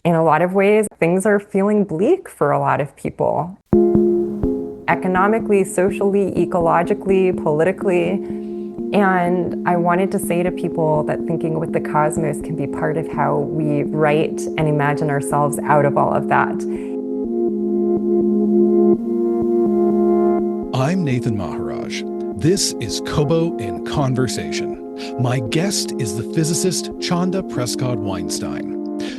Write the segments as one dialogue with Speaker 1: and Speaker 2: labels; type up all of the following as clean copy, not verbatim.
Speaker 1: in a lot of ways, things are feeling bleak for a lot of people. Economically, socially, ecologically, politically. And I wanted to say to people that thinking with the cosmos can be part of how we write and imagine ourselves out of all of that.
Speaker 2: I'm Nathan Maharaj. This is Kobo in Conversation. My guest is the physicist Chanda Prescod-Weinstein.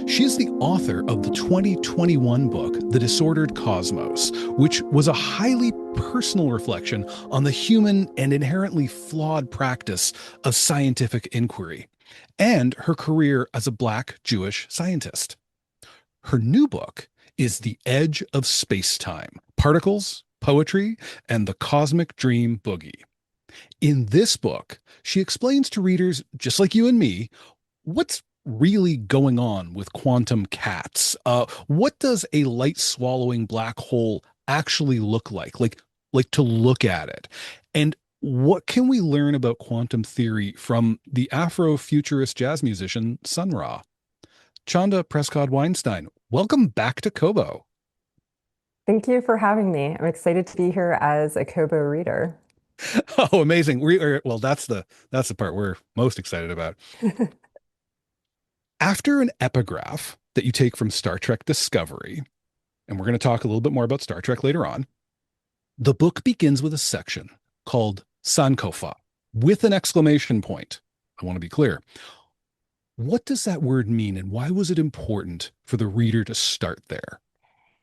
Speaker 2: She is the author of the 2021 book, The Disordered Cosmos, which was a highly personal reflection on the human and inherently flawed practice of scientific inquiry, and her career as a Black Jewish scientist. Her new book is The Edge of Space-Time: Particles, Poetry, and the Cosmic Dream Boogie. In this book, she explains to readers, just like you and me, what's really going on with quantum cats. What does a light-swallowing black hole actually look like? Like to look at it. And what can we learn about quantum theory from the Afrofuturist jazz musician Sun Ra? Chanda Prescod-Weinstein, welcome back to Kobo.
Speaker 1: Thank you for having me. I'm excited to be here as a Kobo reader.
Speaker 2: Oh, amazing. Well, that's the part we're most excited about. After an epigraph that you take from Star Trek Discovery, and we're going to talk a little bit more about Star Trek later on, the book begins with a section called Sankofa with an exclamation point. I want to be clear. What does that word mean, and why was it important for the reader to start there?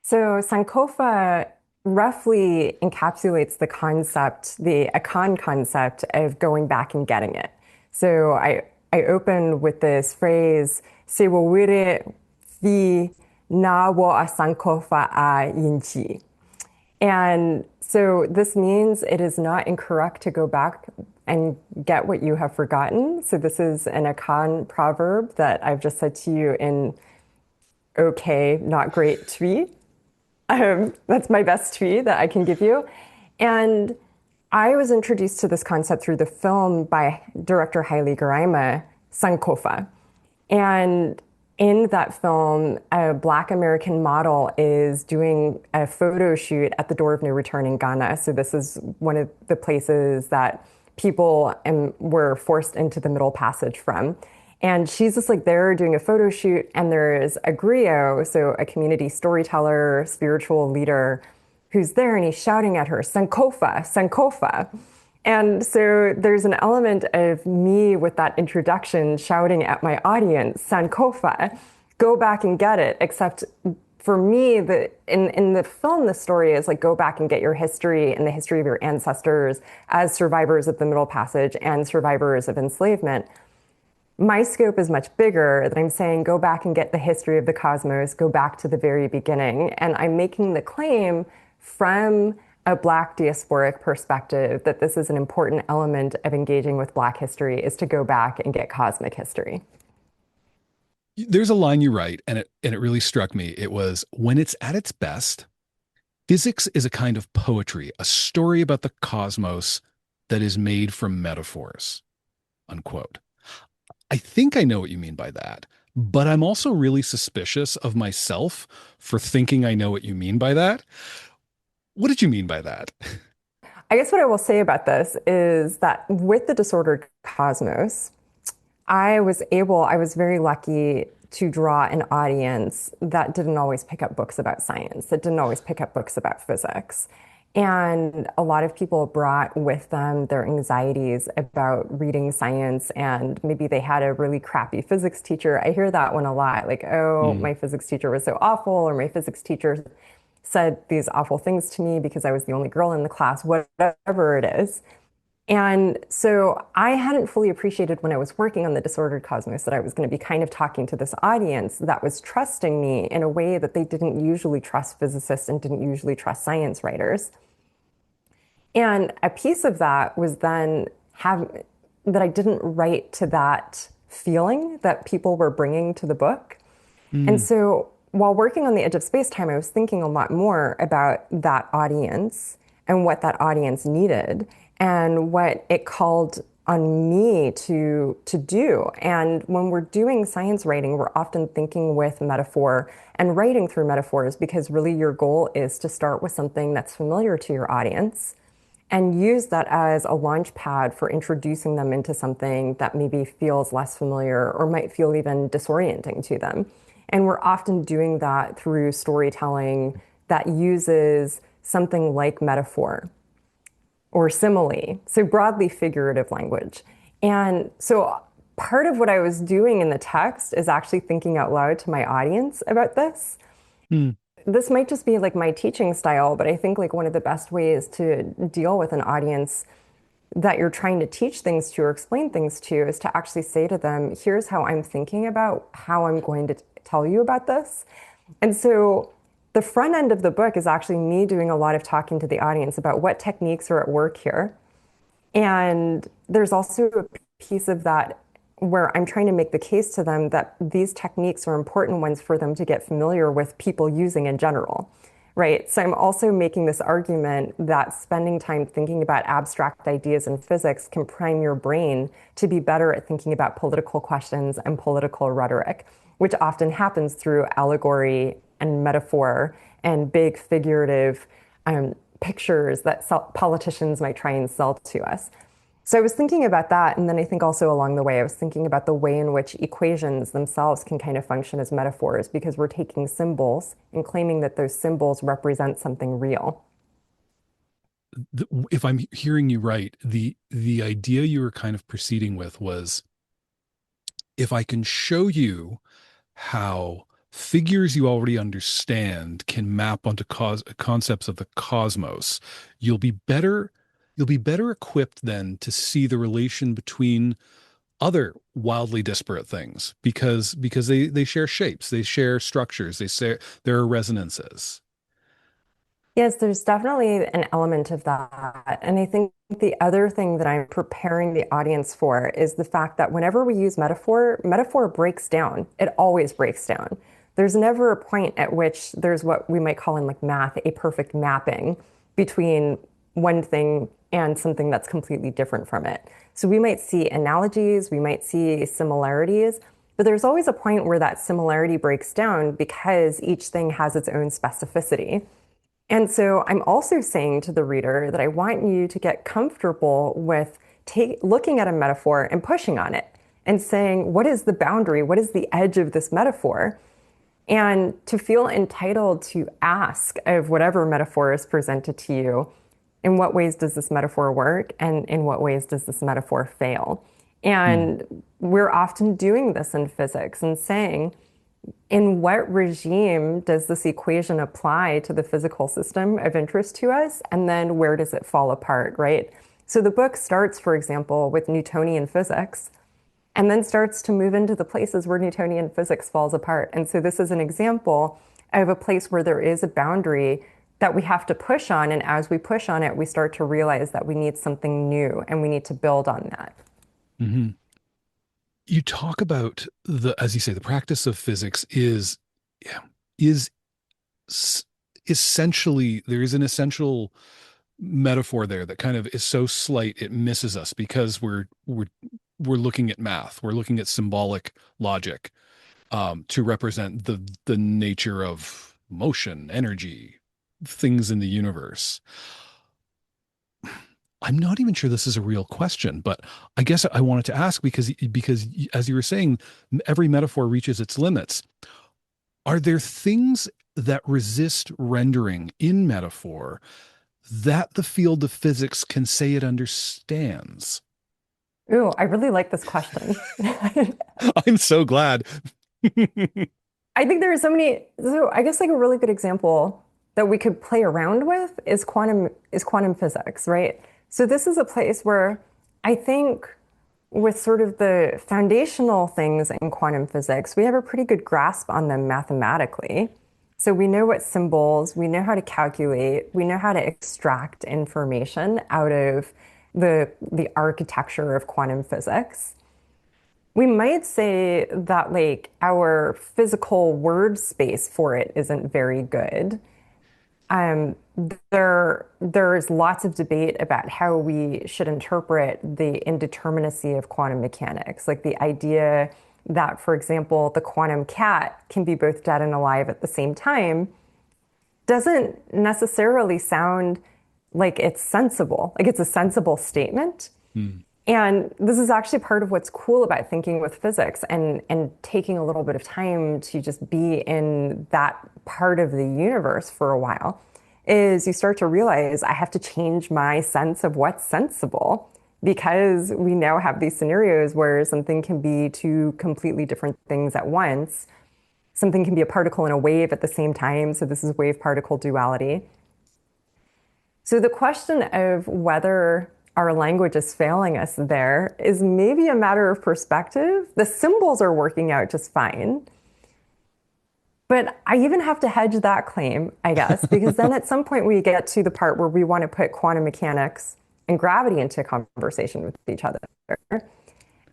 Speaker 1: So Sankofa roughly encapsulates the concept, the Akan concept of going back and getting it. So I open with this phrase, Sewawire fi na wa a Sankofa a yinchi. And so this means it is not incorrect to go back and get what you have forgotten. So this is an Akan proverb that I've just said to you in okay, not great Twi. That's my best Twi that I can give you. And I was introduced to this concept through the film by director Haile Gerima, Sankofa. And in that film, a Black American model is doing a photo shoot at the Door of No Return in Ghana. So this is one of the places that people were forced into the Middle Passage from. And she's just like there doing a photo shoot, and there's a griot, so a community storyteller, spiritual leader, who's there, and he's shouting at her, Sankofa, Sankofa. And so there's an element of me with that introduction shouting at my audience, Sankofa, go back and get it. Except for me, in the film, the story is like, go back and get your history and the history of your ancestors as survivors of the Middle Passage and survivors of enslavement. My scope is much bigger, that I'm saying go back and get the history of the cosmos, go back to the very beginning. And I'm making the claim from a Black diasporic perspective that this is an important element of engaging with Black history, is to go back and get cosmic history.
Speaker 2: There's a line you write, and it really struck me. It was, when it's at its best, physics is a kind of poetry, a story about the cosmos that is made from metaphors, unquote. I think I know what you mean by that, but I'm also really suspicious of myself for thinking I know what you mean by that. What did you mean by that?
Speaker 1: I guess what I will say about this is that with the disordered cosmos, I was very lucky to draw an audience that didn't always pick up books about science, that didn't always pick up books about physics. And a lot of people brought with them their anxieties about reading science, and maybe they had a really crappy physics teacher. I hear that one a lot, like, oh, my physics teacher was so awful, or my physics teacher said these awful things to me because I was the only girl in the class, whatever it is. And so I hadn't fully appreciated when I was working on the disordered cosmos that I was going to be kind of talking to this audience that was trusting me in a way that they didn't usually trust physicists and didn't usually trust science writers. And a piece of that was then that I didn't write to that feeling that people were bringing to the book. And so while working on The Edge of Space-Time, I was thinking a lot more about that audience and what that audience needed and what it called on me to do. And when we're doing science writing, we're often thinking with metaphor and writing through metaphors because really your goal is to start with something that's familiar to your audience and use that as a launch pad for introducing them into something that maybe feels less familiar or might feel even disorienting to them. And we're often doing that through storytelling that uses something like metaphor or simile, so broadly figurative language. And so part of what I was doing in the text is actually thinking out loud to my audience about this.
Speaker 2: Hmm.
Speaker 1: This might just be like my teaching style, but I think like one of the best ways to deal with an audience that you're trying to teach things to or explain things to is to actually say to them, here's how I'm thinking about how I'm going to tell you about this. And so the front end of the book is actually me doing a lot of talking to the audience about what techniques are at work here. And there's also a piece of that where I'm trying to make the case to them that these techniques are important ones for them to get familiar with people using in general, right? So I'm also making this argument that spending time thinking about abstract ideas in physics can prime your brain to be better at thinking about political questions and political rhetoric, which often happens through allegory and metaphor and big figurative pictures that politicians might try and sell to us. So I was thinking about that. And then I think also along the way, I was thinking about the way in which equations themselves can kind of function as metaphors because we're taking symbols and claiming that those symbols represent something real.
Speaker 2: If I'm hearing you right, the idea you were kind of proceeding with was if I can show you how figures you already understand can map onto concepts of the cosmos, you'll be better you'll be better equipped then to see the relation between other wildly disparate things because they share shapes, they share structures, they share there are resonances.
Speaker 1: Yes, there's definitely an element of that. And I think the other thing that I'm preparing the audience for is the fact that whenever we use metaphor, metaphor breaks down. It always breaks down. There's never a point at which there's what we might call in like math a perfect mapping between one thing and something that's completely different from it. So we might see analogies, we might see similarities, but there's always a point where that similarity breaks down because each thing has its own specificity. And so I'm also saying to the reader that I want you to get comfortable with looking at a metaphor and pushing on it and saying, what is the boundary? What is the edge of this metaphor? And to feel entitled to ask of whatever metaphor is presented to you, in what ways does this metaphor work? And in what ways does this metaphor fail?
Speaker 2: Hmm.
Speaker 1: And we're often doing this in physics and saying, in what regime does this equation apply to the physical system of interest to us? And then where does it fall apart, right? So the book starts, for example, with Newtonian physics and then starts to move into the places where Newtonian physics falls apart. And so this is an example of a place where there is a boundary that we have to push on. And as we push on it, we start to realize that we need something new and we need to build on that.
Speaker 2: Mhm. You talk about as you say, the practice of physics is essentially there is an essential metaphor there that kind of is so slight it misses us because we're looking at math, we're looking at symbolic logic to represent the nature of motion, energy, things in the universe. I'm not even sure this is a real question, but I guess I wanted to ask because as you were saying, every metaphor reaches its limits. Are there things that resist rendering in metaphor that the field of physics can say it understands?
Speaker 1: Ooh, I really like this question.
Speaker 2: I'm so glad.
Speaker 1: I think there are so many. So I guess like a really good example that we could play around with is quantum physics, right? So this is a place where I think with sort of the foundational things in quantum physics, we have a pretty good grasp on them mathematically. So we know what symbols, we know how to calculate, we know how to extract information out of the architecture of quantum physics. We might say that like our physical word space for it isn't very good. Um, there's lots of debate about how we should interpret the indeterminacy of quantum mechanics, like the idea that, for example, the quantum cat can be both dead and alive at the same time doesn't necessarily sound like it's sensible, like it's a sensible statement.
Speaker 2: Hmm.
Speaker 1: And this is actually part of what's cool about thinking with physics and taking a little bit of time to just be in that part of the universe for a while is you start to realize I have to change my sense of what's sensible because we now have these scenarios where something can be two completely different things at once. Something can be a particle and a wave at the same time. So this is wave particle duality. So the question of whether our language is failing us there is maybe a matter of perspective. The symbols are working out just fine. But I even have to hedge that claim, I guess, because then at some point we get to the part where we want to put quantum mechanics and gravity into conversation with each other.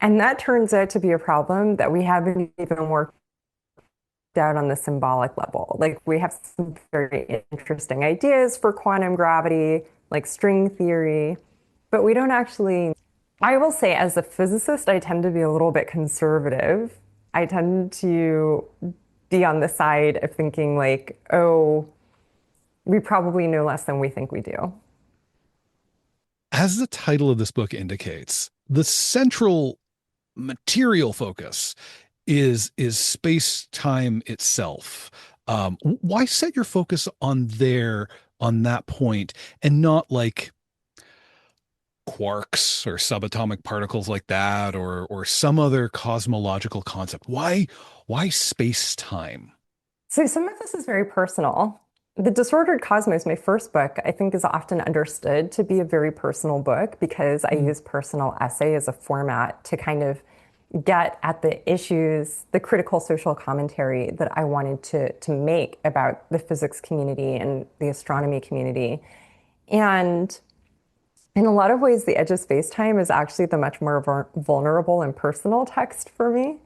Speaker 1: And that turns out to be a problem that we haven't even worked out on the symbolic level. Like we have some very interesting ideas for quantum gravity, like string theory, but we don't actually. I will say, as a physicist, I tend to be a little bit conservative. I tend to be on the side of thinking, like, oh, we probably know less than we think we do.
Speaker 2: As the title of this book indicates, the central material focus is space time itself. Why set your focus on there on that point and not like quarks or subatomic particles like that or some other cosmological concept? Why space time?
Speaker 1: So some of this is very personal. The Disordered Cosmos, my first book, I think is often understood to be a very personal book because I
Speaker 2: Mm,
Speaker 1: use personal essay as a format to kind of get at the issues, the critical social commentary that I wanted to make about the physics community and the astronomy community. And in a lot of ways, The Edge of Space-Time is actually the much more vulnerable and personal text for me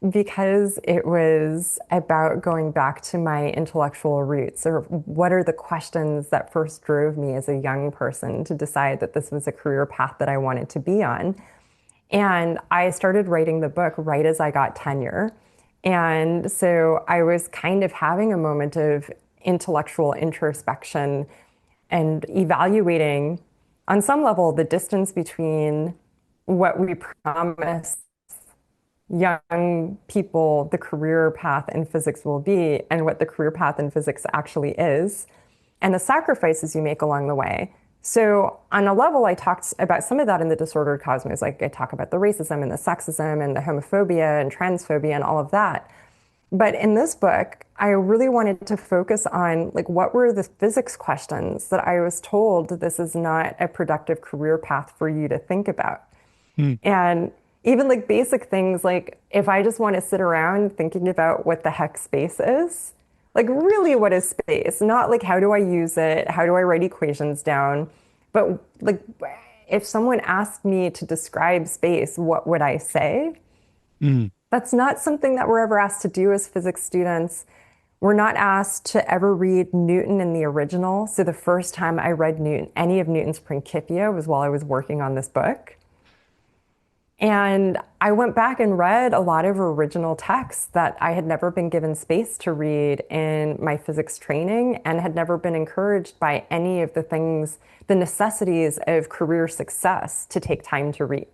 Speaker 1: because it was about going back to my intellectual roots, or what are the questions that first drove me as a young person to decide that this was a career path that I wanted to be on. And I started writing the book right as I got tenure. And so I was kind of having a moment of intellectual introspection and evaluating, on some level, the distance between what we promise young people the career path in physics will be and what the career path in physics actually is, and the sacrifices you make along the way. So, on a level, I talked about some of that in the Disordered Cosmos. Like, I talk about the racism and the sexism and the homophobia and transphobia and all of that. But in this book, I really wanted to focus on like what were the physics questions that I was told this is not a productive career path for you to think about.
Speaker 2: mm,
Speaker 1: And even like basic things like if I just want to sit around thinking about what the heck space is, like really what is space? Not like how do I use it? How do I write equations down? But like if someone asked me to describe space, what would I say?
Speaker 2: mm.
Speaker 1: That's not something that we're ever asked to do as physics students. We're not asked to ever read Newton in the original. So the first time I read Newton, any of Newton's Principia was while I was working on this book. And I went back and read a lot of original texts that I had never been given space to read in my physics training and had never been encouraged by any of the things, the necessities of career success to take time to read.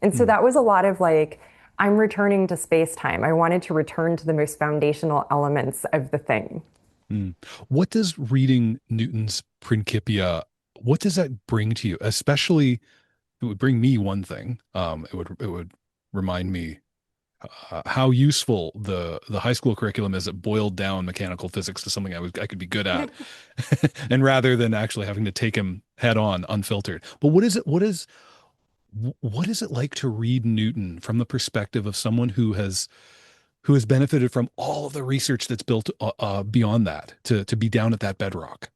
Speaker 1: And so
Speaker 2: Mm.
Speaker 1: that was a lot of like, I'm returning to space time. I wanted to return to the most foundational elements of the thing.
Speaker 2: Mm. What does reading Newton's Principia, what does that bring to you? Especially, it would bring me one thing. It would remind me how useful the high school curriculum is. It boiled down mechanical physics to something I could be good at, and rather than actually having to take him head on, unfiltered. But what is it like to read Newton from the perspective of someone who has benefited from all of the research that's built beyond that to be down at that bedrock?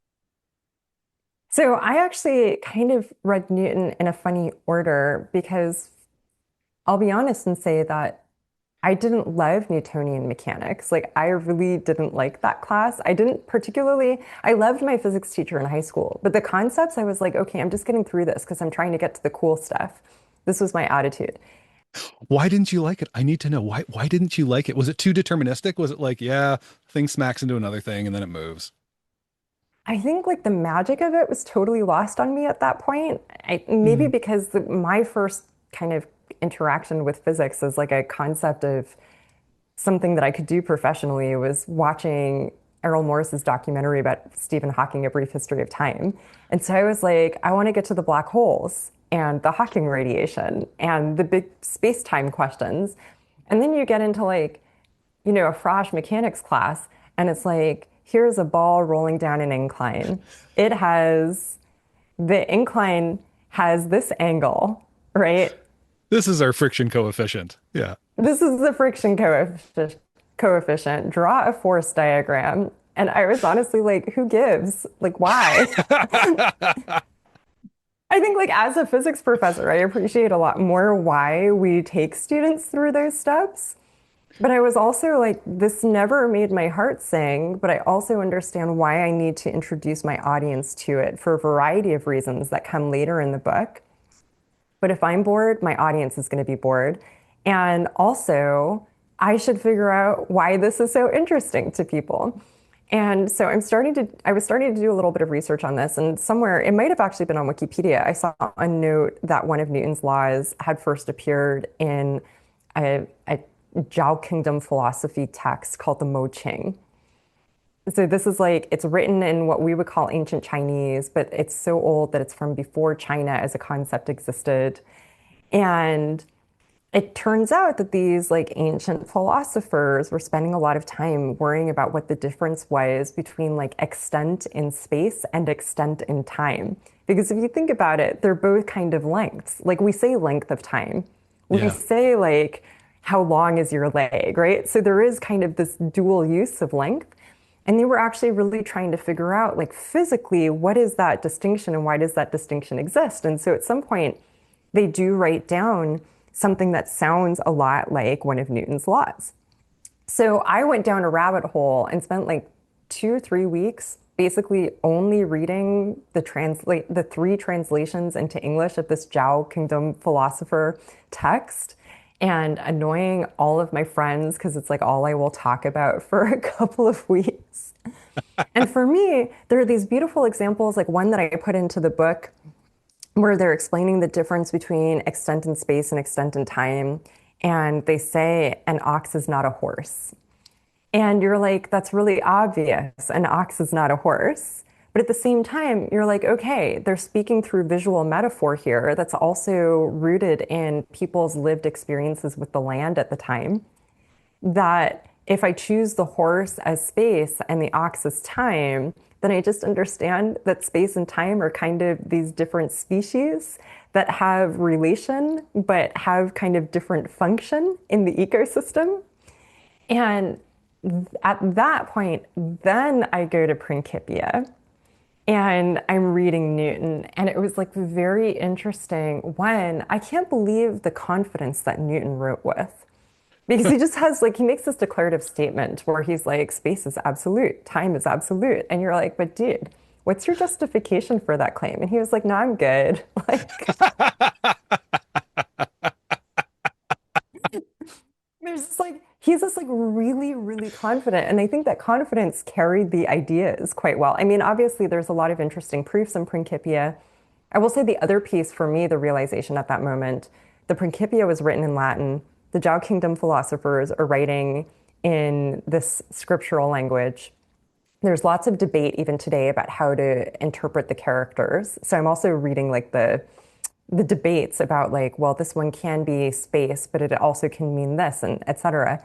Speaker 1: So I actually kind of read Newton in a funny order because I'll be honest and say that I didn't love Newtonian mechanics. Like, I really didn't like that class. I didn't particularly, I loved my physics teacher in high school, but the concepts, I was like, okay, I'm just getting through this because I'm trying to get to the cool stuff. This was my attitude.
Speaker 2: Why didn't you like it? I need to know why didn't you like it? Was it too deterministic? Was it like, yeah, thing smacks into another thing and then it moves?
Speaker 1: I think like the magic of it was totally lost on me at that point. Maybe
Speaker 2: Mm.
Speaker 1: because my first kind of interaction with physics as like a concept of something that I could do professionally was watching Errol Morris's documentary about Stephen Hawking, A Brief History of Time. And so I was like, I want to get to the black holes and the Hawking radiation and the big space-time questions. And then you get into like, a frosh mechanics class, and it's like, here's a ball rolling down an incline. It has, the incline has this angle, right?
Speaker 2: This is our friction coefficient. Yeah.
Speaker 1: This is the friction coefficient. Draw a force diagram. And I was honestly like, who gives? Like, why? I think like as a physics professor, I appreciate a lot more why we take students through those steps. But I was also like, this never made my heart sing, but I also understand why I need to introduce my audience to it for a variety of reasons that come later in the book. But if I'm bored, my audience is going to be bored. And also, I should figure out why this is so interesting to people. And so I was starting to do a little bit of research on this, and somewhere, it might have actually been on Wikipedia, I saw a note that one of Newton's laws had first appeared in a Zhao Kingdom philosophy text called the Mo Qing. So this is like, it's written in what we would call ancient Chinese, but it's so old that it's from before China as a concept existed. And it turns out that these like ancient philosophers were spending a lot of time worrying about what the difference was between like extent in space and extent in time. Because if you think about it, they're both kind of lengths. Like we say length of time. We
Speaker 2: Yeah.
Speaker 1: say like how long is your leg, right? So there is kind of this dual use of length. And they were actually really trying to figure out, like physically, what is that distinction and why does that distinction exist? And so at some point, they do write down something that sounds a lot like one of Newton's laws. So I went down a rabbit hole and spent like 2 or 3 weeks basically only reading the three translations into English of this Zhao Kingdom philosopher text and annoying all of my friends because it's like all I will talk about for a couple of weeks. And for me, there are these beautiful examples, like one that I put into the book where they're explaining the difference between extent in space and extent in time. And they say an ox is not a horse. And you're like, that's really obvious. An ox is not a horse. But at the same time, you're like, okay, they're speaking through visual metaphor here that's also rooted in people's lived experiences with the land at the time. That if I choose the horse as space and the ox as time, then I just understand that space and time are kind of these different species that have relation, but have kind of different function in the ecosystem. And at that point, then I go to Principia and I'm reading Newton. And it was like very interesting when I can't believe the confidence that Newton wrote with. Because he just has like, he makes this declarative statement where he's like, space is absolute, time is absolute. And you're like, but dude, what's your justification for that claim? And he was like, no, I'm good. Like, there's just like, he's just like really, really confident. And I think that confidence carried the ideas quite well. I mean, obviously, there's a lot of interesting proofs in Principia. I will say the other piece for me, the realization at that moment, the Principia was written in Latin. The Zhao Kingdom philosophers are writing in this scriptural language. There's lots of debate even today about how to interpret the characters. So I'm also reading like the debates about like, well, this one can be space, but it also can mean this, and et cetera.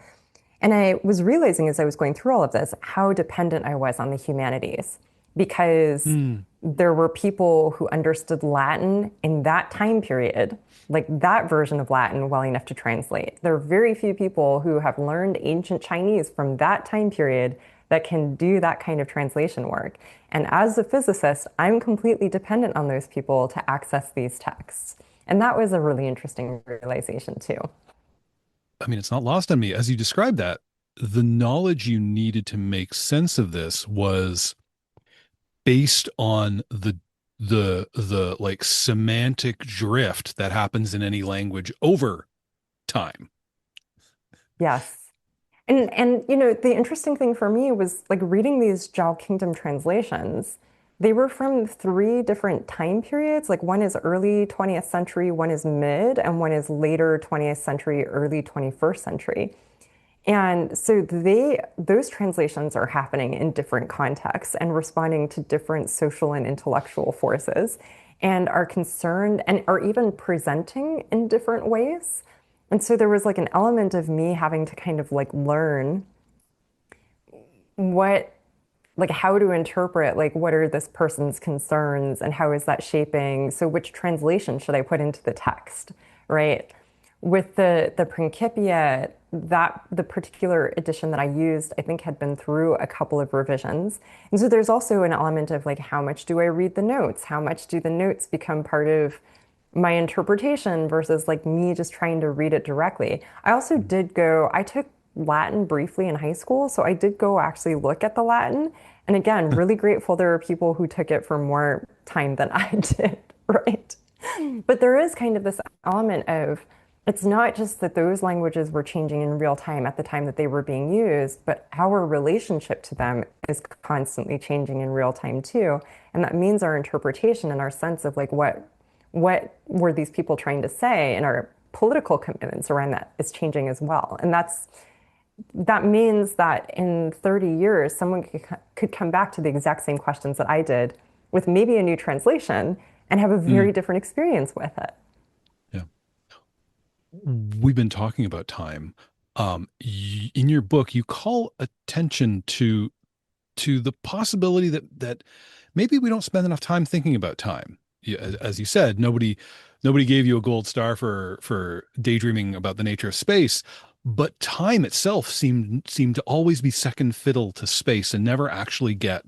Speaker 1: And I was realizing as I was going through all of this how dependent I was on the humanities because
Speaker 2: Hmm.
Speaker 1: there were people who understood Latin in that time period, like that version of Latin, well enough to translate. There are very few people who have learned ancient Chinese from that time period that can do that kind of translation work. And as a physicist, I'm completely dependent on those people to access these texts. And that was a really interesting realization too.
Speaker 2: I mean, it's not lost on me as you described that. The knowledge you needed to make sense of this was based on the like semantic drift that happens in any language over time.
Speaker 1: Yes. And the interesting thing for me was like reading these Zhao Kingdom translations. They were from three different time periods. Like one is early 20th century, one is mid, and one is later 20th century, early 21st century. And so those translations are happening in different contexts and responding to different social and intellectual forces and are concerned and are even presenting in different ways. And so there was like an element of me having to kind of like learn what like how to interpret like what are this person's concerns and how is that shaping so which translation should I put into the text, right? With the Principia, that the particular edition that I used I think had been through a couple of revisions, and so there's also an element of like how much do I read the notes, how much do the notes become part of my interpretation versus like me just trying to read it directly. I took Latin briefly in high school, so I did go actually look at the Latin. And again, really grateful there are people who took it for more time than I did, right? But there is kind of this element of it's not just that those languages were changing in real time at the time that they were being used, but our relationship to them is constantly changing in real time too. And that means our interpretation and our sense of like what were these people trying to say and our political commitments around that is changing as well. And that means that in 30 years, someone could come back to the exact same questions that I did with maybe a new translation and have a
Speaker 2: Mm,
Speaker 1: very different experience with it.
Speaker 2: yeah. We've been talking about time. In your book, you call attention to the possibility that maybe we don't spend enough time thinking about time. As you said, nobody gave you a gold star for daydreaming about the nature of space, but time itself seemed to always be second fiddle to space and never actually get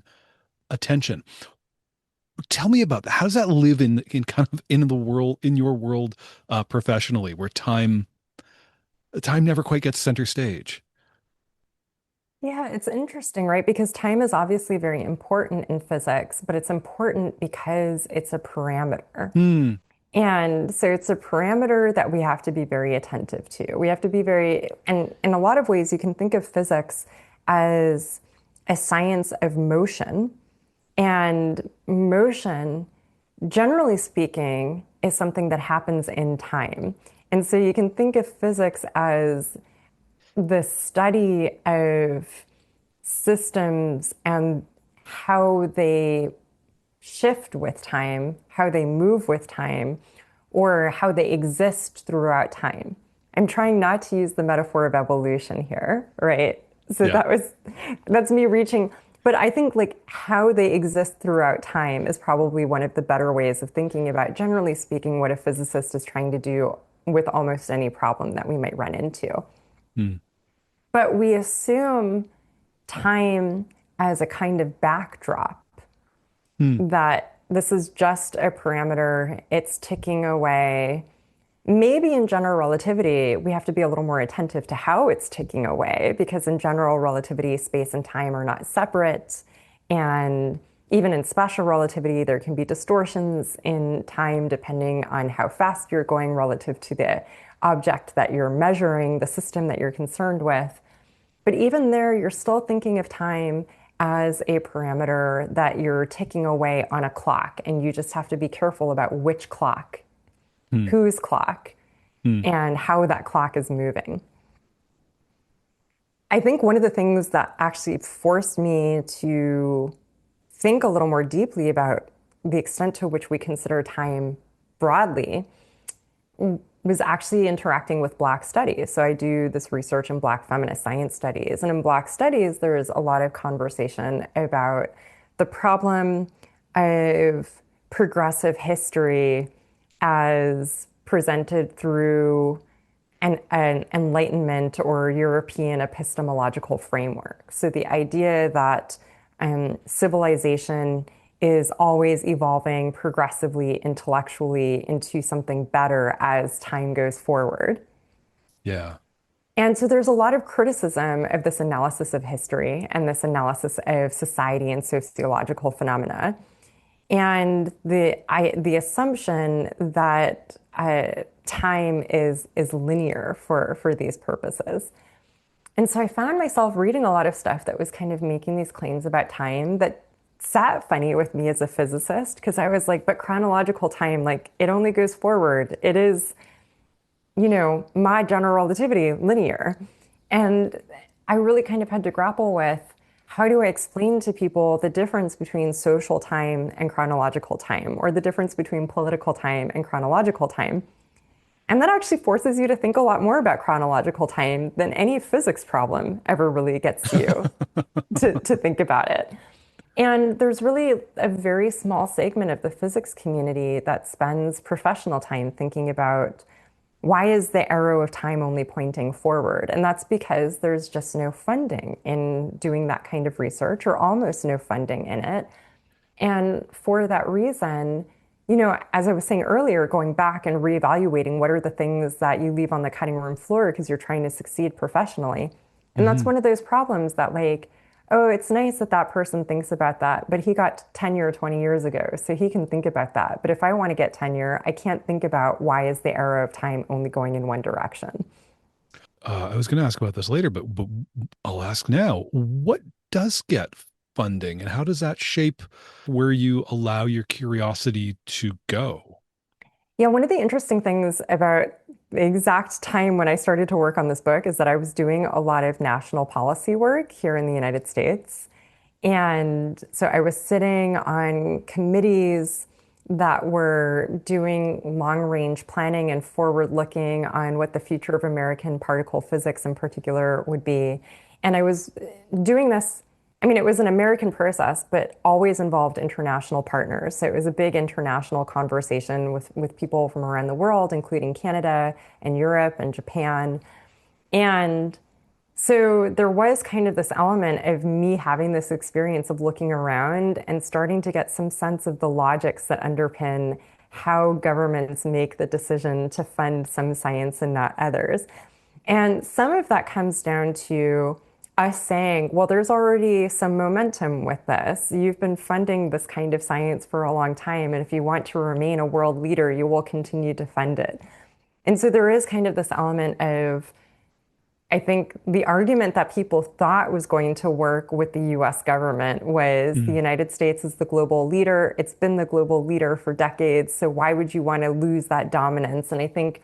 Speaker 2: attention. Tell me about that. How does that live in kind of in the world in your world professionally, where time never quite gets center stage?
Speaker 1: Yeah, it's interesting, right? Because time is obviously very important in physics, but it's important because it's a parameter.
Speaker 2: Hmm.
Speaker 1: And so it's a parameter that we have to be very attentive to. We have to be very, and in a lot of ways, you can think of physics as a science of motion. And motion, generally speaking, is something that happens in time. And so you can think of physics as the study of systems and how they shift with time, how they move with time, or how they exist throughout time. I'm trying not to use the metaphor of evolution here, right? So
Speaker 2: Yeah.
Speaker 1: that's me reaching, but I think like how they exist throughout time is probably one of the better ways of thinking about, generally speaking, what a physicist is trying to do with almost any problem that we might run into.
Speaker 2: Hmm.
Speaker 1: But we assume time as a kind of backdrop
Speaker 2: Hmm.
Speaker 1: that this is just a parameter, it's ticking away. Maybe in general relativity, we have to be a little more attentive to how it's ticking away because in general relativity, space and time are not separate. And even in special relativity, there can be distortions in time depending on how fast you're going relative to the object that you're measuring, the system that you're concerned with. But even there, you're still thinking of time as a parameter that you're ticking away on a clock, and you just have to be careful about which clock,
Speaker 2: Hmm.
Speaker 1: whose clock,
Speaker 2: Hmm.
Speaker 1: and how that clock is moving. I think one of the things that actually forced me to think a little more deeply about the extent to which we consider time broadly was actually interacting with Black studies. So I do this research in Black feminist science studies. And in Black studies, there is a lot of conversation about the problem of progressive history as presented through an Enlightenment or European epistemological framework. So the idea that civilization is always evolving progressively, intellectually into something better as time goes forward.
Speaker 2: Yeah.
Speaker 1: And so there's a lot of criticism of this analysis of history and this analysis of society and sociological phenomena. And the assumption that time is linear for these purposes. And so I found myself reading a lot of stuff that was kind of making these claims about time that sat funny with me as a physicist because I was like, but chronological time, like it only goes forward. It is, my general relativity linear. And I really kind of had to grapple with how do I explain to people the difference between social time and chronological time, or the difference between political time and chronological time. And that actually forces you to think a lot more about chronological time than any physics problem ever really gets you to think about it. And there's really a very small segment of the physics community that spends professional time thinking about why is the arrow of time only pointing forward? And that's because there's just no funding in doing that kind of research, or almost no funding in it. And for that reason, as I was saying earlier, going back and reevaluating what are the things that you leave on the cutting room floor because you're trying to succeed professionally. And that's
Speaker 2: Hmm.
Speaker 1: one of those problems that, like, oh, it's nice that that person thinks about that, but he got tenure 20 years ago, so he can think about that. But if I want to get tenure, I can't think about why is the arrow of time only going in one direction.
Speaker 2: I was going to ask about this later, but I'll ask now. What does get funding, and how does that shape where you allow your curiosity to go?
Speaker 1: Yeah, one of the interesting things about the exact time when I started to work on this book is that I was doing a lot of national policy work here in the United States. And so I was sitting on committees that were doing long range planning and forward looking on what the future of American particle physics in particular would be. And I was doing this, I mean, it was an American process, but always involved international partners. So it was a big international conversation with people from around the world, including Canada and Europe and Japan. And so there was kind of this element of me having this experience of looking around and starting to get some sense of the logics that underpin how governments make the decision to fund some science and not others. And some of that comes down to us saying, well, there's already some momentum with this. You've been funding this kind of science for a long time. And if you want to remain a world leader, you will continue to fund it. And so there is kind of this element of, I think the argument that people thought was going to work with the US government was the
Speaker 2: Mm.
Speaker 1: United States is the global leader. It's been the global leader for decades. So why would you want to lose that dominance? And I think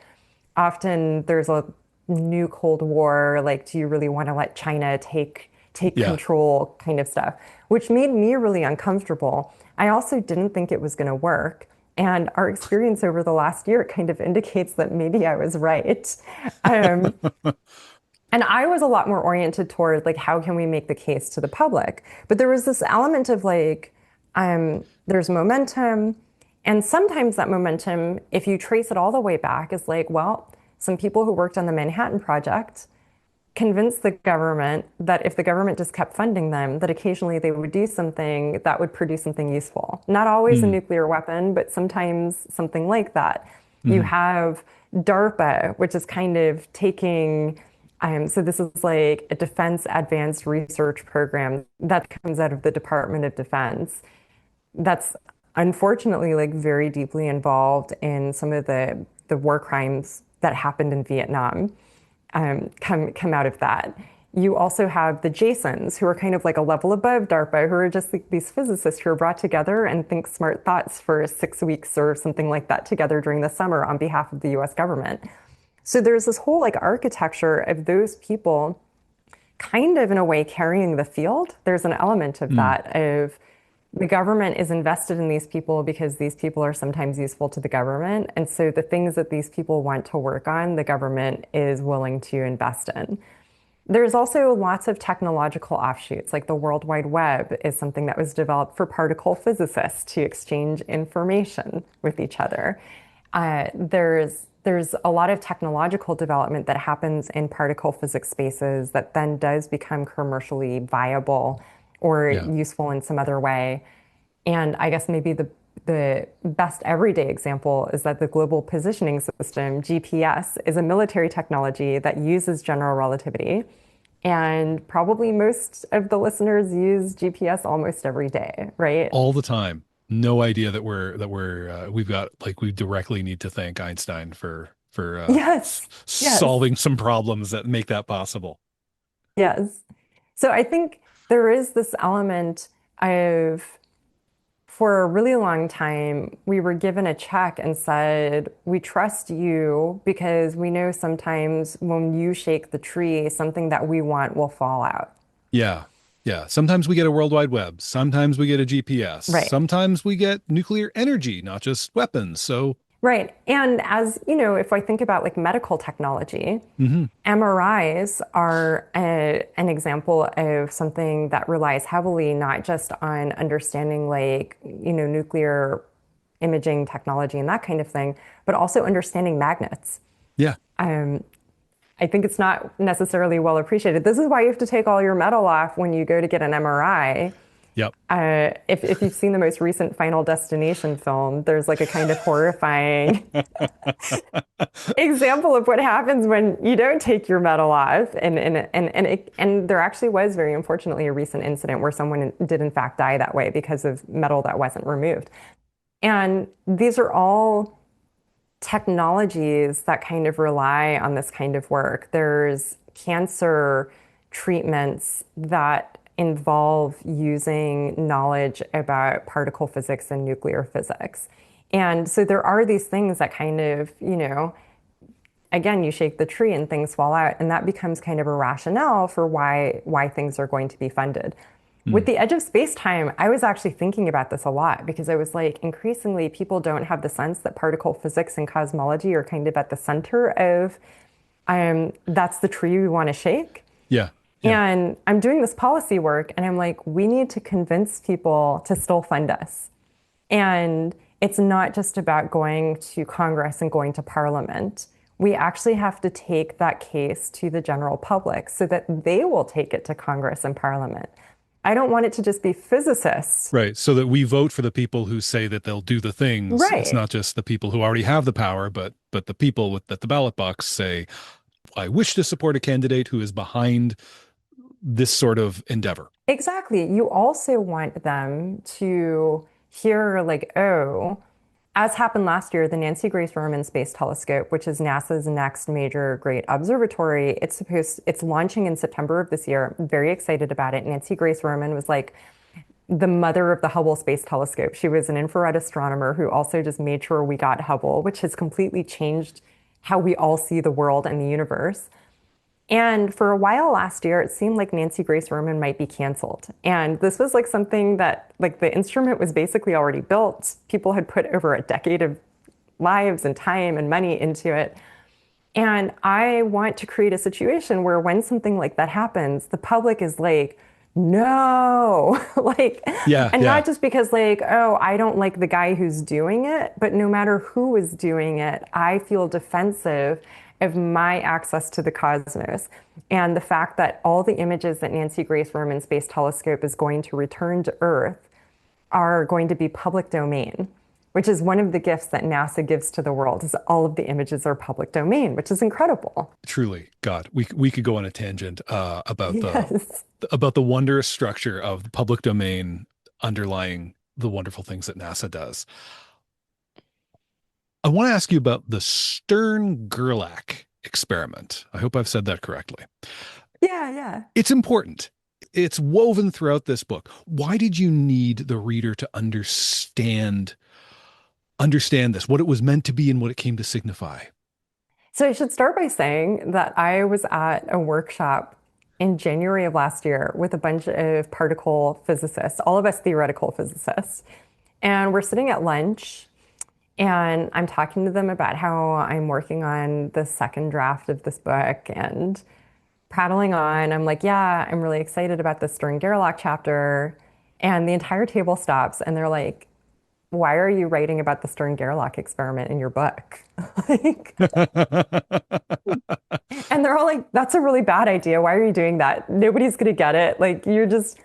Speaker 1: often there's a new Cold War, like, do you really want to let China take
Speaker 2: Yeah.
Speaker 1: control kind of stuff, which made me really uncomfortable. I also didn't think it was going to work. And our experience over the last year kind of indicates that maybe I was right. Um, and I was a lot more oriented toward like how can we make the case to the public? But there was this element of like there's momentum, and sometimes that momentum, if you trace it all the way back, is like, well, some people who worked on the Manhattan Project convinced the government that if the government just kept funding them, that occasionally they would do something that would produce something useful. Not always a
Speaker 2: Mm.
Speaker 1: nuclear weapon, but sometimes something like that. You
Speaker 2: Mhm.
Speaker 1: have DARPA, which is kind of taking, so this is like a defense advanced research program that comes out of the Department of Defense. That's unfortunately like very deeply involved in some of the war crimes that happened in Vietnam, come out of that. You also have the Jasons, who are kind of like a level above DARPA, who are just like these physicists who are brought together and think smart thoughts for 6 weeks or something like that together during the summer on behalf of the US government. So there's this whole like architecture of those people kind of in a way carrying the field. There's an element of
Speaker 2: Mm.
Speaker 1: that of the government is invested in these people because these people are sometimes useful to the government. And so the things that these people want to work on, the government is willing to invest in. There's also lots of technological offshoots, like the World Wide Web is something that was developed for particle physicists to exchange information with each other. There's a lot of technological development that happens in particle physics spaces that then does become commercially viable or
Speaker 2: Yeah.
Speaker 1: useful in some other way. And I guess maybe the best everyday example is that the Global Positioning System, GPS, is a military technology that uses general relativity. And probably most of the listeners use GPS almost every day, right?
Speaker 2: All the time. No idea that we've got like we directly need to thank Einstein for
Speaker 1: Yes, yes,
Speaker 2: solving some problems that make that possible.
Speaker 1: yes. So I think there is this element of, for a really long time, we were given a check and said, we trust you because we know sometimes when you shake the tree, something that we want will fall out.
Speaker 2: Yeah. Yeah. Sometimes we get a World Wide Web. Sometimes we get a GPS.
Speaker 1: Right.
Speaker 2: Sometimes we get nuclear energy, not just weapons. So,
Speaker 1: Right. And as you know, if I think about like medical technology,
Speaker 2: mhm.
Speaker 1: MRIs are an example of something that relies heavily not just on understanding like, nuclear imaging technology and that kind of thing, but also understanding magnets.
Speaker 2: Yeah.
Speaker 1: Um, I think it's not necessarily well appreciated. This is why you have to take all your metal off when you go to get an MRI.
Speaker 2: Yep.
Speaker 1: If you've seen the most recent Final Destination film, there's like a kind of horrifying example of what happens when you don't take your metal off. And there actually was very unfortunately a recent incident where someone did in fact die that way because of metal that wasn't removed. And these are all technologies that kind of rely on this kind of work. There's cancer treatments that involve using knowledge about particle physics and nuclear physics. And so there are these things that kind of, again, you shake the tree and things fall out, and that becomes kind of a rationale for why things are going to be funded. With
Speaker 2: Mm.
Speaker 1: the edge of space time, I was actually thinking about this a lot because I was like, increasingly, people don't have the sense that particle physics and cosmology are kind of at the center of that's the tree we want to shake.
Speaker 2: Yeah. Yeah.
Speaker 1: And I'm doing this policy work, and I'm like, we need to convince people to still fund us. And it's not just about going to Congress and going to Parliament. We actually have to take that case to the general public so that they will take it to Congress and Parliament. I don't want it to just be physicists.
Speaker 2: Right. So that we vote for the people who say that they'll do the things. It's
Speaker 1: Right.
Speaker 2: not just the people who already have the power, but the people with at the ballot box say, I wish to support a candidate who is behind this sort of endeavor.
Speaker 1: Exactly. You also want them to hear, like, oh, as happened last year, the Nancy Grace Roman Space Telescope, which is NASA's next major great observatory, it's launching in September of this year. I'm very excited about it. Nancy Grace Roman was like the mother of the Hubble Space Telescope. She was an infrared astronomer who also just made sure we got Hubble, which has completely changed how we all see the world and the universe. And for a while last year, it seemed like Nancy Grace Roman might be canceled. And this was like something that, like, the instrument was basically already built. People had put over a decade of lives and time and money into it. And I want to create a situation where when something like that happens, the public is like, no, like,
Speaker 2: Yeah.
Speaker 1: and
Speaker 2: Yeah.
Speaker 1: not just because, like, oh, I don't like the guy who's doing it, but no matter who is doing it, I feel defensive of my access to the cosmos. And the fact that all the images that Nancy Grace Roman Space Telescope is going to return to Earth are going to be public domain, which is one of the gifts that NASA gives to the world, is all of the images are public domain, which is incredible.
Speaker 2: Truly, God, we could go on a tangent
Speaker 1: Yes.
Speaker 2: about the wondrous structure of the public domain underlying the wonderful things that NASA does. I want to ask you about the Stern-Gerlach experiment. I hope I've said that correctly.
Speaker 1: Yeah, yeah.
Speaker 2: It's important. It's woven throughout this book. Why did you need the reader to understand this, what it was meant to be and what it came to signify?
Speaker 1: So I should start by saying that I was at a workshop in January of last year with a bunch of particle physicists, all of us theoretical physicists. And we're sitting at lunch, and I'm talking to them about how I'm working on the second draft of this book and prattling on. I'm like, yeah, I'm really excited about the Stern-Gerlach chapter. And the entire table stops, and they're like, why are you writing about the Stern-Gerlach experiment in your book? Like, and they're all like, that's a really bad idea. Why are you doing that? Nobody's going to get it. Like, you're just,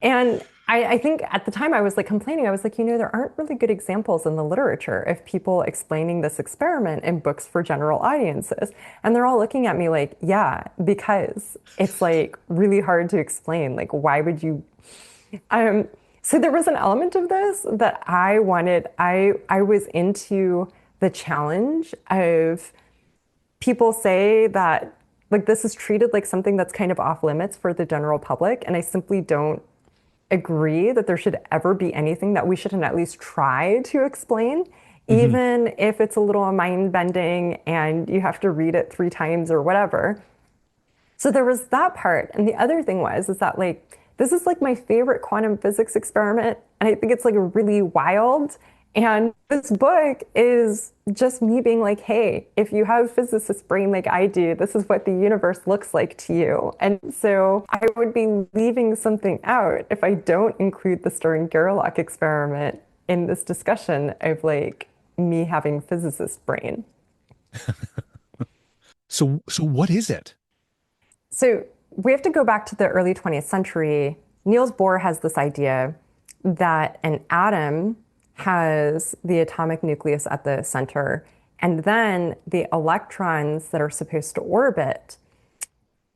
Speaker 1: and I think at the time I was like complaining. I was like, there aren't really good examples in the literature of people explaining this experiment in books for general audiences. And they're all looking at me like, yeah, because it's like really hard to explain. Like, why would you? Um, so there was an element of this that I wanted. I was into the challenge of people say that like this is treated like something that's kind of off limits for the general public, and I simply don't agree that there should ever be anything that we shouldn't at least try to explain,
Speaker 2: Hmm.
Speaker 1: even if it's a little mind bending and you have to read it 3 times or whatever. So there was that part. And the other thing was, is that like, this is like my favorite quantum physics experiment. And I think it's like really wild. And this book is just me being like, hey, if you have physicist brain like I do, this is what the universe looks like to you. And so I would be leaving something out if I don't include the Stern-Gerlach experiment in this discussion of like me having physicist brain.
Speaker 2: So what is it?
Speaker 1: So we have to go back to the early 20th century. Niels Bohr has this idea that an atom has the atomic nucleus at the center, and then the electrons that are supposed to orbit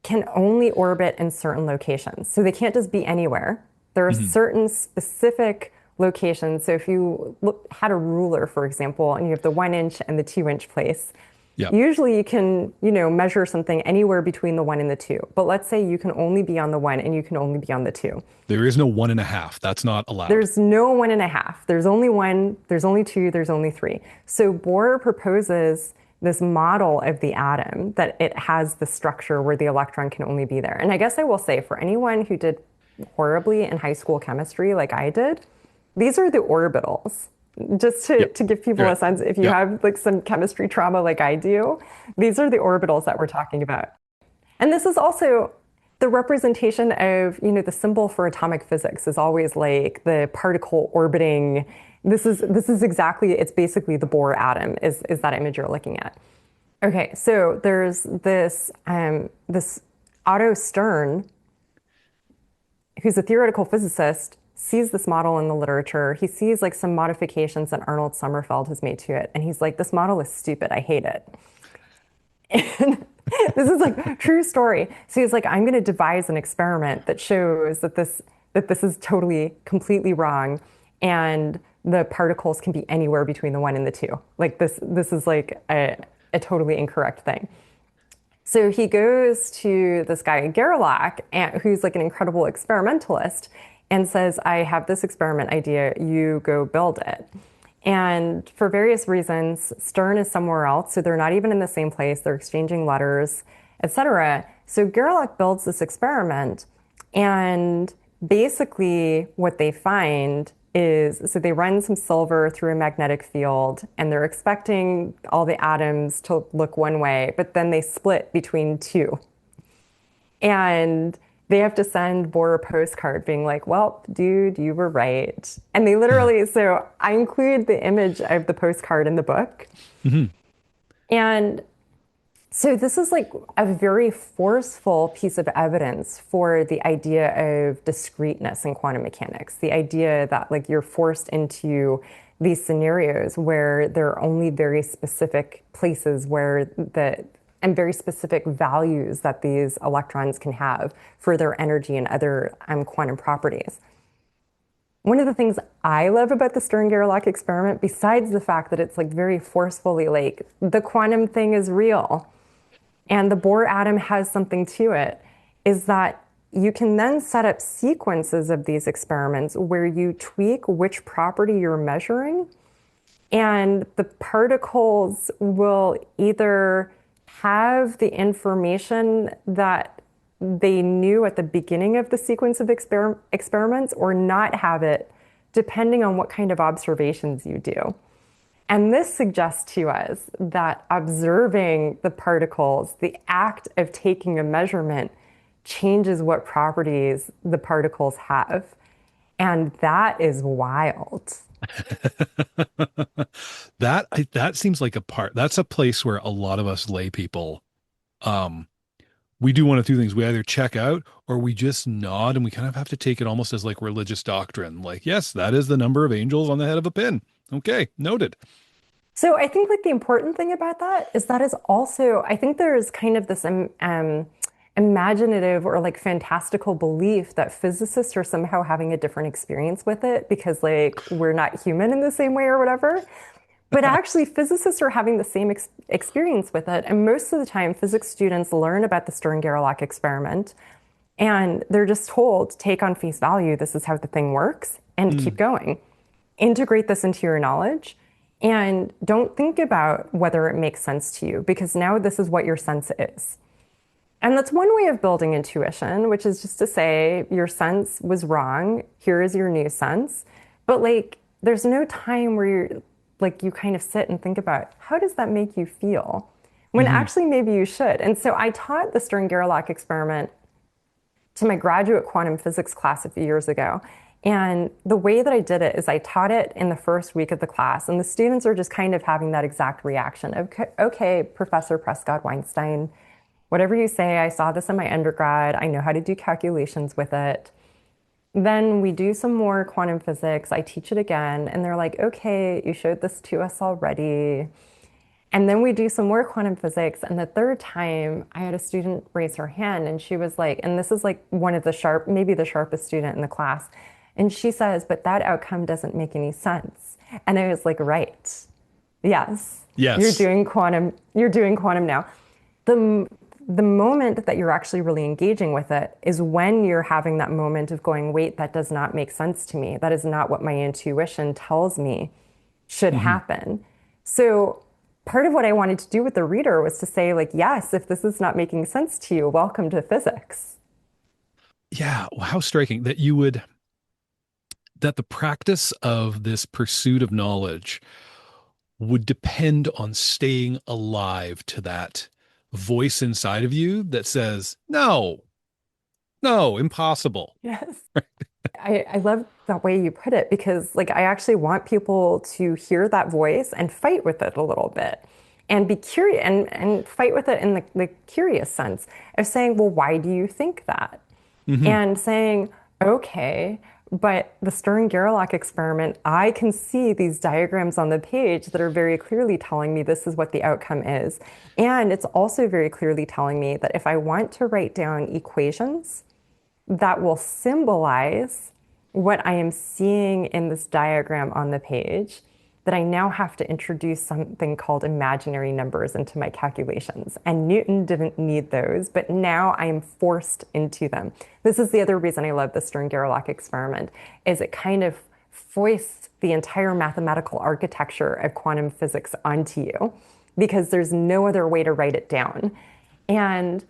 Speaker 1: can only orbit in certain locations. So they can't just be anywhere. There are
Speaker 2: Hmm.
Speaker 1: certain specific locations. So if you had a ruler, for example, and you have the 1 inch and the 2 inch place,
Speaker 2: Yeah.
Speaker 1: usually you can, measure something anywhere between the 1 and the 2. But let's say you can only be on the 1 and you can only be on the 2.
Speaker 2: There is no 1.5. That's not allowed.
Speaker 1: There's no 1.5. There's only 1, there's only 2, there's only 3. So Bohr proposes this model of the atom that it has the structure where the electron can only be there. And I guess I will say for anyone who did horribly in high school chemistry like I did, these are the orbitals. Just to,
Speaker 2: Yep.
Speaker 1: to give people
Speaker 2: You're
Speaker 1: a
Speaker 2: right.
Speaker 1: sense, if you
Speaker 2: Yep.
Speaker 1: have like some chemistry trauma like I do, these are the orbitals that we're talking about. And this is also the representation of, the symbol for atomic physics is always like the particle orbiting. This is exactly, it's basically the Bohr atom is that image you're looking at. Okay, so there's this Otto Stern, who's a theoretical physicist, sees this model in the literature. He sees like some modifications that Arnold Sommerfeld has made to it, and he's like, this model is stupid. I hate it. And this is like true story. So he's like, I'm going to devise an experiment that shows that this is totally completely wrong, and the particles can be anywhere between the 1 and the 2. Like this is like a totally incorrect thing. So he goes to this guy Gerlach, who's like an incredible experimentalist, and says, "I have this experiment idea. You go build it." And for various reasons, Stern is somewhere else, so they're not even in the same place. They're exchanging letters, etc. So Gerlach builds this experiment, and basically what they find is so they run some silver through a magnetic field, and they're expecting all the atoms to look one way, but then they split between two. And they have to send Bohr a postcard being like, well, dude, you were right. And they literally, so I include the image of the postcard in the book.
Speaker 2: Hmm.
Speaker 1: And so this is like a very forceful piece of evidence for the idea of discreteness in quantum mechanics, the idea that like you're forced into these scenarios where there are only very specific places where and very specific values that these electrons can have for their energy and other quantum properties. One of the things I love about the Stern-Gerlach experiment, besides the fact that it's like very forcefully like the quantum thing is real, and the Bohr atom has something to it, is that you can then set up sequences of these experiments where you tweak which property you're measuring, and the particles will either have the information that they knew at the beginning of the sequence of experiments or not have it, depending on what kind of observations you do. And this suggests to us that observing the particles, the act of taking a measurement, changes what properties the particles have. And that is wild.
Speaker 2: That seems like that's a place where a lot of us lay people um we do one of two things. We either check out or we just nod and we kind of have to take it almost as like religious doctrine. Like, yes, that is the number of angels on the head of a pin. Okay, noted.
Speaker 1: So I think like the important thing about that is also, I think there's kind of this imaginative or like fantastical belief that physicists are somehow having a different experience with it because like we're not human in the same way or whatever. But actually, physicists are having the same experience with it. And most of the time, physics students learn about the Stern-Gerlach experiment and they're just told, take on face value, this is how the thing works, and keep
Speaker 2: Mm,
Speaker 1: going. Integrate this into your knowledge and don't think about whether it makes sense to you because now this is what your sense is. And that's one way of building intuition, which is just to say your sense was wrong. Here is your new sense. But like, there's no time where you're like, you kind of sit and think about how does that make you feel? When
Speaker 2: hmm
Speaker 1: actually maybe you should. And so I taught the Stern-Gerlach experiment to my graduate quantum physics class a few years ago. And the way that I did it is I taught it in the first week of the class, and the students are just kind of having that exact reaction. Okay, okay, Professor Prescod-Weinstein, whatever you say, I saw this in my undergrad. I know how to do calculations with it. Then we do some more quantum physics. I teach it again, and they're like, okay, you showed this to us already. And then we do some more quantum physics. And the third time, I had a student raise her hand, and she was like, and this is like one of the maybe the sharpest student in the class. And she says, but that outcome doesn't make any sense. And I was like, right. Yes,
Speaker 2: Yes.
Speaker 1: you're doing quantum now. The the moment that you're actually really engaging with it is when you're having that moment of going, wait, that does not make sense to me. That is not what my intuition tells me should
Speaker 2: hmm
Speaker 1: happen. So part of what I wanted to do with the reader was to say, like, yes, if this is not making sense to you, welcome to physics.
Speaker 2: Yeah. Well, how striking that the practice of this pursuit of knowledge would depend on staying alive to that voice inside of you that says, no, no, impossible.
Speaker 1: Yes. I love that way you put it because like I actually want people to hear that voice and fight with it a little bit and be curious and fight with it in the curious sense of saying, well, why do you think that?
Speaker 2: hmm
Speaker 1: And saying, okay, but the Stern-Gerlach experiment, I can see these diagrams on the page that are very clearly telling me this is what the outcome is. And it's also very clearly telling me that if I want to write down equations that will symbolize what I am seeing in this diagram on the page, that I now have to introduce something called imaginary numbers into my calculations. And Newton didn't need those, but now I am forced into them. This is the other reason I love the Stern-Gerlach experiment, is it kind of foists the entire mathematical architecture of quantum physics onto you because there's no other way to write it down. And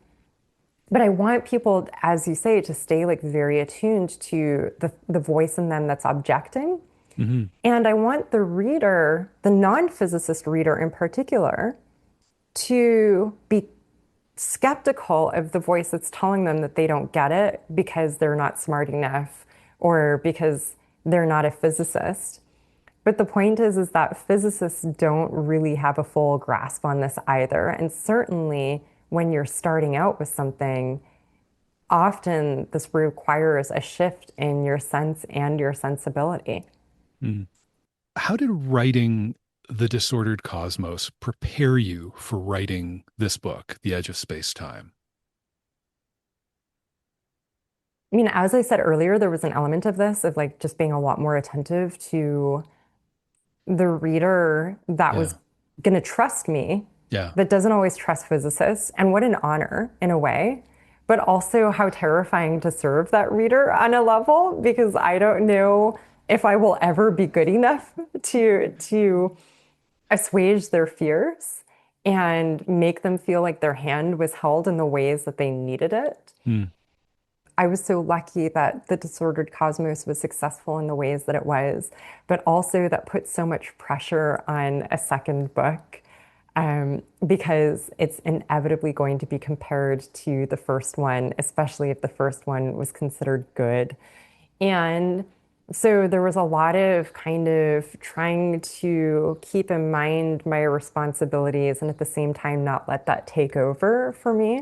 Speaker 1: but I want people, as you say, to stay like very attuned to the voice in them that's objecting.
Speaker 2: hmm
Speaker 1: And I want the reader, the non-physicist reader in particular, to be skeptical of the voice that's telling them that they don't get it because they're not smart enough or because they're not a physicist. But the point is that physicists don't really have a full grasp on this either. And certainly when you're starting out with something, often this requires a shift in your sense and your sensibility.
Speaker 2: How did writing The Disordered Cosmos prepare you for writing this book, The Edge of Space Time?
Speaker 1: I mean, as I said earlier, there was an element of this of like just being a lot more attentive to the reader that was
Speaker 2: Yeah.
Speaker 1: going to trust me,
Speaker 2: Yeah.
Speaker 1: that doesn't always trust physicists. And what an honor in a way, but also how terrifying to serve that reader on a level because I don't know if I will ever be good enough to assuage their fears and make them feel like their hand was held in the ways that they needed it.
Speaker 2: Mm.
Speaker 1: I was so lucky that the Disordered Cosmos was successful in the ways that it was, but also that put so much pressure on a second book because it's inevitably going to be compared to the first one, especially if the first one was considered good. And so there was a lot of kind of trying to keep in mind my responsibilities and at the same time not let that take over for me.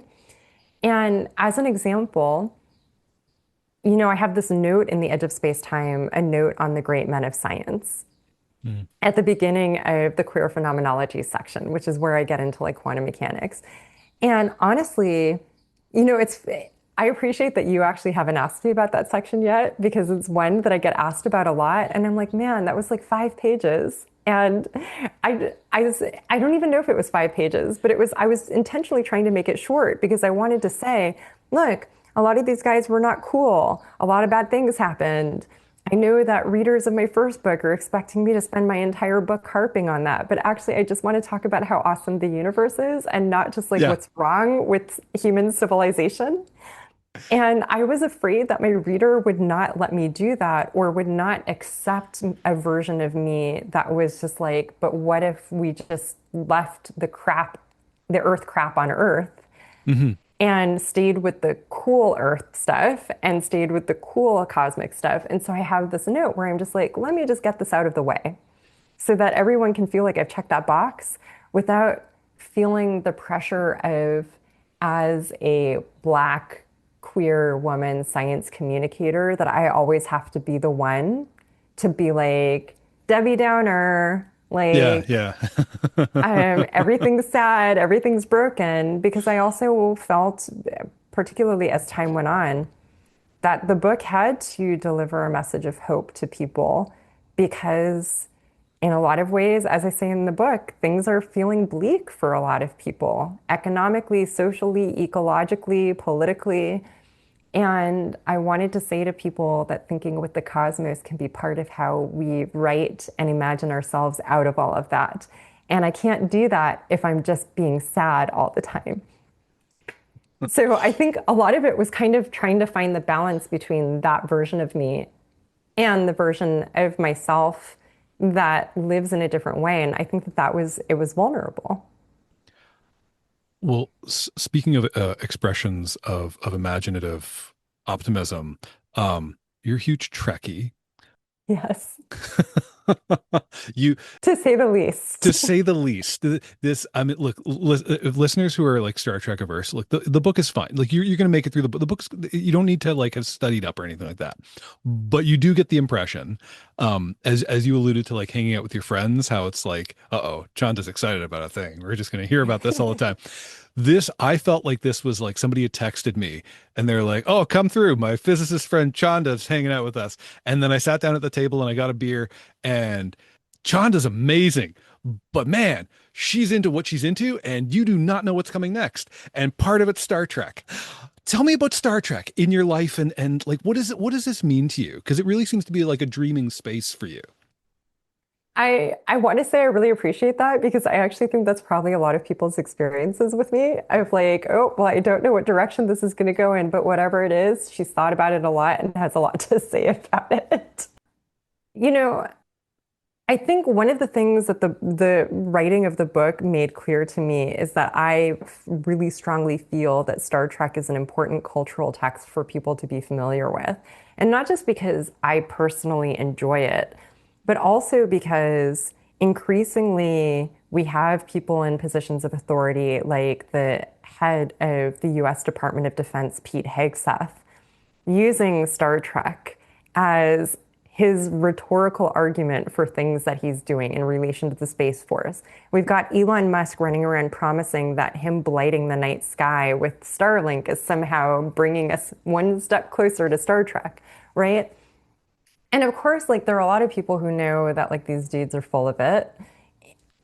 Speaker 1: And as an example, I have this note in The Edge of Space-Time, a note on the great men of science
Speaker 2: Mm.
Speaker 1: at the beginning of the queer phenomenology section, which is where I get into like quantum mechanics. And honestly, it's I appreciate that you actually haven't asked me about that section yet because it's one that I get asked about a lot. And I'm like, man, that was like 5 pages. And I don't even know if it was 5 pages, but I was intentionally trying to make it short because I wanted to say, look, a lot of these guys were not cool. A lot of bad things happened. I know that readers of my first book are expecting me to spend my entire book harping on that, but actually, I just want to talk about how awesome the universe is and not just like
Speaker 2: Yeah.
Speaker 1: what's wrong with human civilization. And I was afraid that my reader would not let me do that or would not accept a version of me that was just like, but what if we just left the earth crap on earth
Speaker 2: Hmm.
Speaker 1: and stayed with the cool earth stuff and stayed with the cool cosmic stuff. And so I have this note where I'm just like, let me just get this out of the way so that everyone can feel like I've checked that box without feeling the pressure of, as a Black queer woman science communicator, that I always have to be the one to be like, Debbie Downer,
Speaker 2: Yeah,
Speaker 1: like,
Speaker 2: yeah.
Speaker 1: everything's sad, everything's broken, because I also felt, particularly as time went on, that the book had to deliver a message of hope to people because, in a lot of ways, as I say in the book, things are feeling bleak for a lot of people, economically, socially, ecologically, politically. And I wanted to say to people that thinking with the cosmos can be part of how we write and imagine ourselves out of all of that. And I can't do that if I'm just being sad all the time. So I think a lot of it was kind of trying to find the balance between that version of me and the version of myself that lives in a different way. And I think it was vulnerable.
Speaker 2: Well, speaking of expressions of imaginative optimism, you're a huge Trekkie.
Speaker 1: Yes,
Speaker 2: You,
Speaker 1: to say the least.
Speaker 2: to say the least. This, I mean, look, listeners who are like Star Trek averse, look, the book is fine. Like you're going to make it through the book's, you don't need to like have studied up or anything like that. But you do get the impression, as you alluded to, like hanging out with your friends, how it's like, uh-oh, Chanda's excited about a thing. We're just going to hear about this all the time. This, I felt like this was like somebody had texted me and they're like, oh, come through. My physicist friend Chanda's hanging out with us. And then I sat down at the table and I got a beer and Chanda's amazing, but man, she's into what she's into, and you do not know what's coming next. And part of it's Star Trek. Tell me about Star Trek in your life, and like what is it? What does this mean to you? Because it really seems to be like a dreaming space for you.
Speaker 1: I want to say I really appreciate that because I actually think that's probably a lot of people's experiences with me of like, oh, well, I don't know what direction this is going to go in, but whatever it is, she's thought about it a lot and has a lot to say about it. You know, I think one of the things that the writing of the book made clear to me is that I really strongly feel that Star Trek is an important cultural text for people to be familiar with. And not just because I personally enjoy it, but also because increasingly we have people in positions of authority, like the head of the US Department of Defense, Pete Hegseth, using Star Trek as his rhetorical argument for things that he's doing in relation to the Space Force. We've got Elon Musk running around promising that him blighting the night sky with Starlink is somehow bringing us one step closer to Star Trek, right? And of course, like there are a lot of people who know that like these dudes are full of it.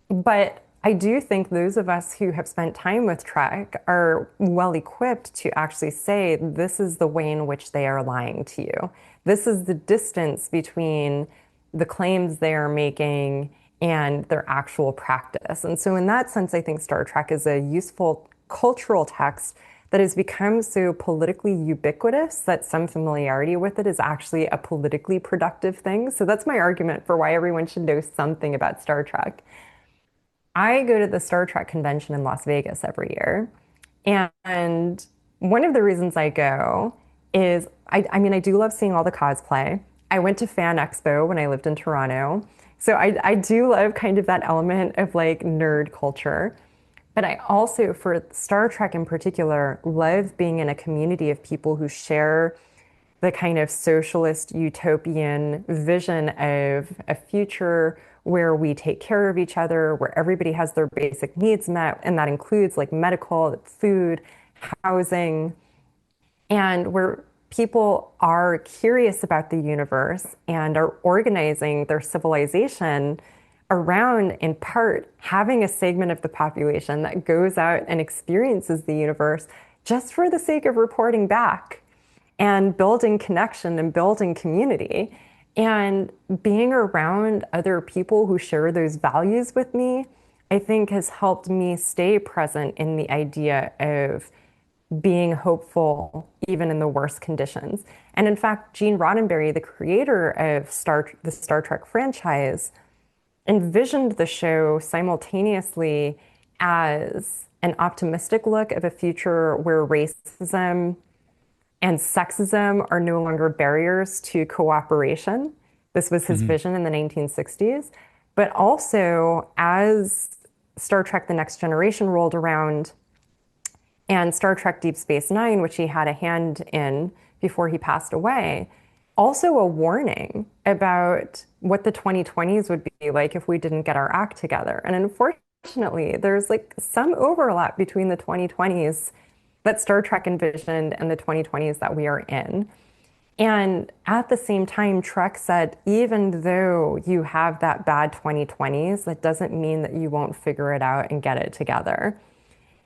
Speaker 1: But I do think those of us who have spent time with Trek are well equipped to actually say this is the way in which they are lying to you. This is the distance between the claims they are making and their actual practice. And so, in that sense, I think Star Trek is a useful cultural text that has become so politically ubiquitous that some familiarity with it is actually a politically productive thing. So, that's my argument for why everyone should know something about Star Trek. I go to the Star Trek convention in Las Vegas every year. And one of the reasons I go is I mean, I do love seeing all the cosplay. I went to Fan Expo when I lived in Toronto. So I do love kind of that element of like nerd culture. But I also, for Star Trek in particular, love being in a community of people who share the kind of socialist utopian vision of a future where we take care of each other, where everybody has their basic needs met, and that includes like medical, food, housing, and where people are curious about the universe and are organizing their civilization around, in part, having a segment of the population that goes out and experiences the universe just for the sake of reporting back and building connection and building community. And being around other people who share those values with me, I think has helped me stay present in the idea of being hopeful even in the worst conditions. And in fact, Gene Roddenberry, the creator of the Star Trek franchise, envisioned the show simultaneously as an optimistic look of a future where racism and sexism are no longer barriers to cooperation. This was his vision in the 1960s. But also, as Star Trek The Next Generation rolled around and Star Trek Deep Space Nine, which he had a hand in before he passed away, also a warning about what the 2020s would be like if we didn't get our act together. And unfortunately, there's like some overlap between the 2020s that Star Trek envisioned and the 2020s that we are in. And at the same time, Trek said, even though you have that bad 2020s, that doesn't mean that you won't figure it out and get it together.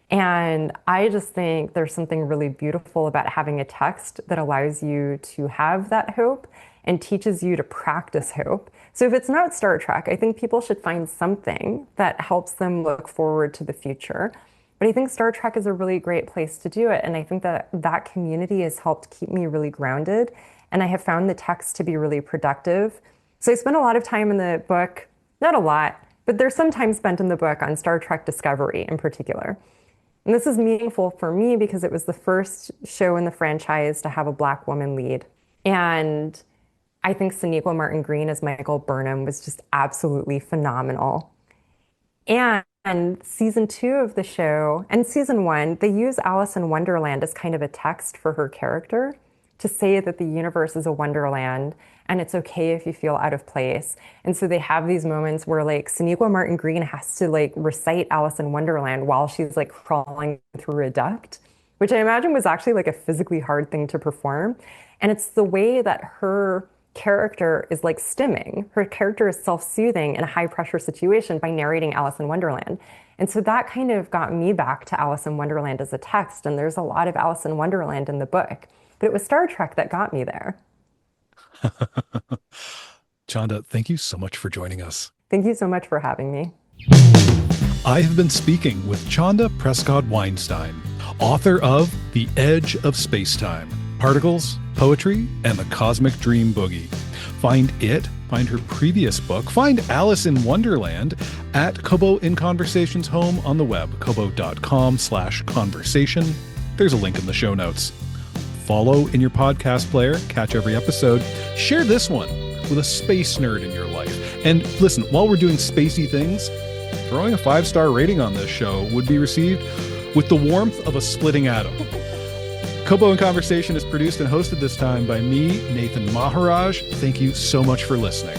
Speaker 1: And I just think there's something really beautiful about having a text that allows you to have that hope and teaches you to practice hope. So if it's not Star Trek, I think people should find something that helps them look forward to the future. But I think Star Trek is a really great place to do it. And I think that that community has helped keep me really grounded. And I have found the text to be really productive. So I spent a lot of time in the book, not a lot, but there's some time spent in the book on Star Trek Discovery in particular. And this is meaningful for me because it was the first show in the franchise to have a Black woman lead. And I think Sonequa Martin Green as Michael Burnham was just absolutely phenomenal. And season 2 of the show, and season 1, they use Alice in Wonderland as kind of a text for her character to say that the universe is a wonderland and it's okay if you feel out of place. And so they have these moments where like Sonequa Martin Green has to like recite Alice in Wonderland while she's like crawling through a duct, which I imagine was actually like a physically hard thing to perform. And it's the way that her character is like stimming. Her character is self-soothing in a high pressure situation by narrating Alice in Wonderland. And so that kind of got me back to Alice in Wonderland as a text. And there's a lot of Alice in Wonderland in the book, but it was Star Trek that got me there.
Speaker 2: Chanda, thank you so much for joining us.
Speaker 1: Thank you so much for having me.
Speaker 2: I have been speaking with Chanda Prescod-Weinstein, author of The Edge of Spacetime, Particles, Poetry, and the Cosmic Dream Boogie. Find her previous book, find Alice in Wonderland at Kobo in Conversation's home on the web, kobo.com/conversation. There's a link in the show notes. Follow in your podcast player, catch every episode, share this one with a space nerd in your life. And listen, while we're doing spacey things, throwing a 5-star rating on this show would be received with the warmth of a splitting atom. Kobo in Conversation is produced and hosted this time by me, Nathan Maharaj. Thank you so much for listening.